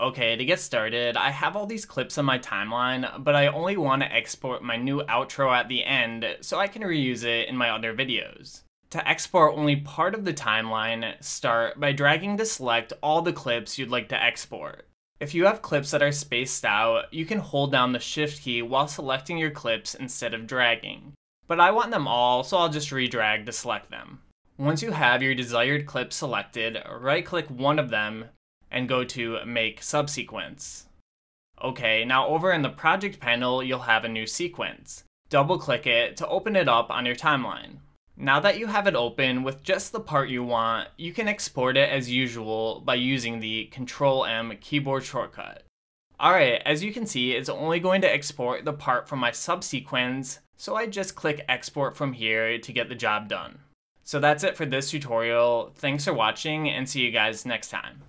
Okay, to get started, I have all these clips on my timeline, but I only want to export my new outro at the end so I can reuse it in my other videos. To export only part of the timeline, start by dragging to select all the clips you'd like to export. If you have clips that are spaced out, you can hold down the Shift key while selecting your clips instead of dragging. But I want them all, so I'll just redrag to select them. Once you have your desired clip selected, right-click one of them and go to Make Subsequence. Okay, now over in the Project panel, you'll have a new sequence. Double-click it to open it up on your timeline. Now that you have it open with just the part you want, you can export it as usual by using the Ctrl-M keyboard shortcut. Alright, as you can see, it's only going to export the part from my subsequence, so I just click Export from here to get the job done. So that's it for this tutorial. Thanks for watching, and see you guys next time.